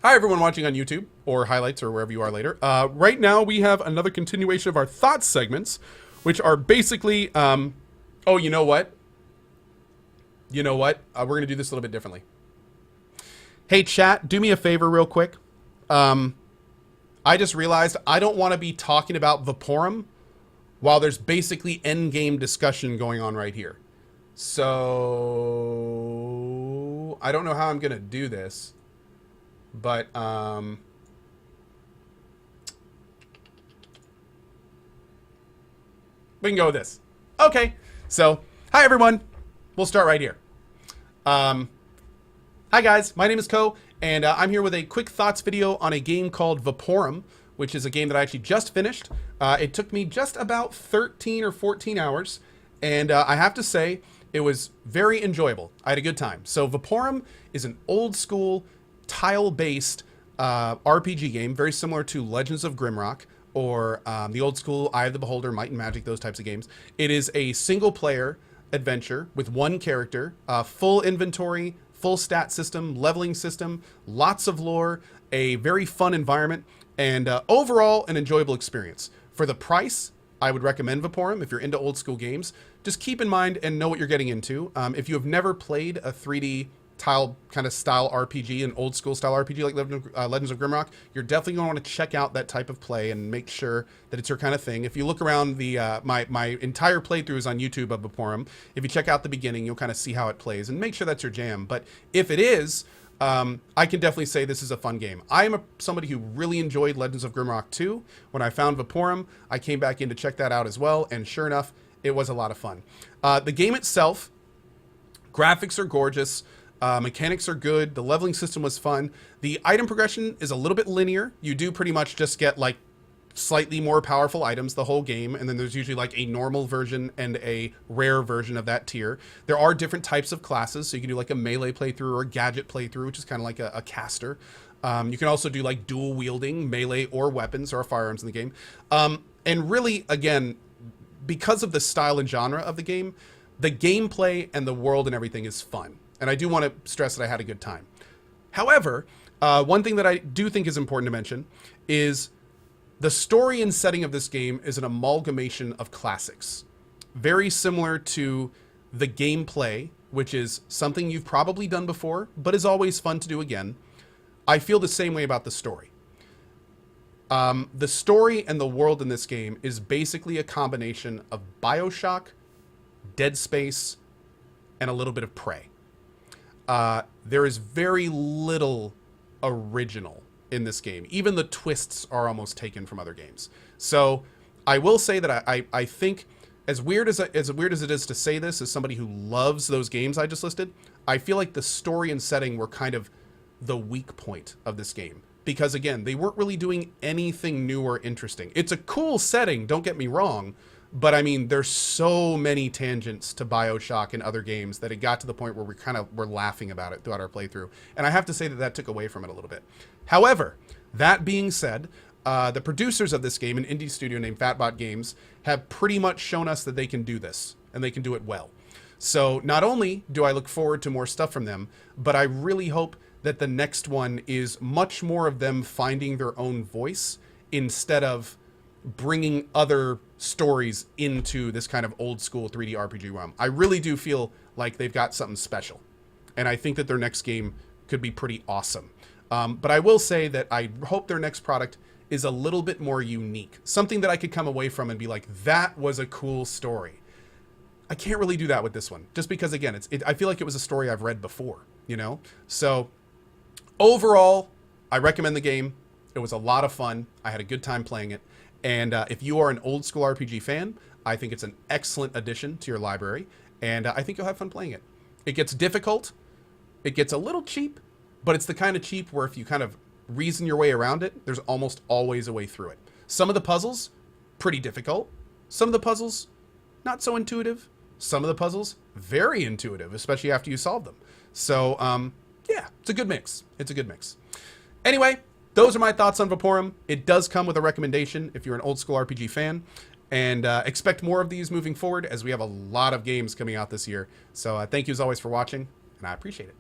Hi, everyone watching on YouTube or highlights or wherever you are later. Right now, we have another continuation of our thoughts segments, which are basically, oh, you know what? You know what? We're going to do this a little bit differently. Hey, chat, do me a favor real quick. I just realized I don't want to be talking about Vaporum while there's basically endgame discussion going on right here. So I don't know how I'm going to do this. But, we can go with this. Okay. So, hi, everyone. We'll start right here. Hi, guys. My name is Cohh, and I'm here with a quick thoughts video on a game called Vaporum, which is a game that I actually just finished. It took me just about 13 or 14 hours, and I have to say, it was very enjoyable. I had a good time. So, Vaporum is an old-school, tile-based RPG game, very similar to Legends of Grimrock or the old school Eye of the Beholder, Might and Magic, those types of games. It is a single-player adventure with one character, full inventory, full stat system, leveling system, lots of lore, a very fun environment, and overall an enjoyable experience. For the price, I would recommend Vaporum if you're into old school games. Just keep in mind and know what you're getting into. If you have never played a 3D tile kind of style RPG, an old school style RPG like Legends of Grimrock, you're definitely going to want to check out that type of play and make sure that it's your kind of thing. If you look around the my entire playthrough is on YouTube of Vaporum. If you check out the beginning, you'll kind of see how it plays and make sure that's your jam. But if it is, I can definitely say this is a fun game. I am somebody who really enjoyed Legends of Grimrock 2. When I found Vaporum, I came back in to check that out as well, and sure enough, it was a lot of fun. The game itself, graphics are gorgeous. Mechanics are good. The leveling system was fun. The item progression is a little bit linear. You do pretty much just get like slightly more powerful items the whole game, and then there's usually like a normal version and a rare version of that tier. There are different types of classes, so you can do like a melee playthrough or a gadget playthrough, which is kind of like a caster. You can also do like dual wielding, melee or weapons or firearms in the game. And really, again, because of the style and genre of the game, the gameplay and the world and everything is fun. And I do want to stress that I had a good time. However, one thing that I do think is important to mention is the story and setting of this game is an amalgamation of classics. Very similar to the gameplay, which is something you've probably done before, but is always fun to do again. I feel the same way about the story. The story and the world in this game is basically a combination of BioShock, Dead Space, and a little bit of Prey. There is very little original in this game. Even the twists are almost taken from other games. So I will say that I think, as weird as it is to say this as somebody who loves those games I just listed, I feel like the story and setting were kind of the weak point of this game. Because again, they weren't really doing anything new or interesting. It's a cool setting, don't get me wrong, but I mean, there's so many tangents to BioShock and other games that it got to the point where we're laughing about it throughout our playthrough. And I have to say that took away from it a little bit. However, that being said, the producers of this game, an indie studio named Fatbot Games, have pretty much shown us that they can do this, and they can do it well. So not only do I look forward to more stuff from them, but I really hope that the next one is much more of them finding their own voice instead of bringing other stories into this kind of old school 3D RPG realm. I really do feel like they've got something special, and I think that their next game could be pretty awesome. But I will say that I hope their next product is a little bit more unique, something that I could come away from and be like, that was a cool story. I can't really do that with this one, just because again, I feel like it was a story I've read before, you know? So overall, I recommend the game. It was a lot of fun. I had a good time playing it. And if you are an old school RPG fan, I think it's an excellent addition to your library, and I think you'll have fun playing it. It gets difficult, it gets a little cheap, but it's the kind of cheap where if you kind of reason your way around it, there's almost always a way through it. Some of the puzzles, pretty difficult. Some of the puzzles, not so intuitive. Some of the puzzles, very intuitive, especially after you solve them. So, yeah, it's a good mix. It's a good mix. Anyway, those are my thoughts on Vaporum. It does come with a recommendation if you're an old school RPG fan, and expect more of these moving forward as we have a lot of games coming out this year. So thank you as always for watching, and I appreciate it.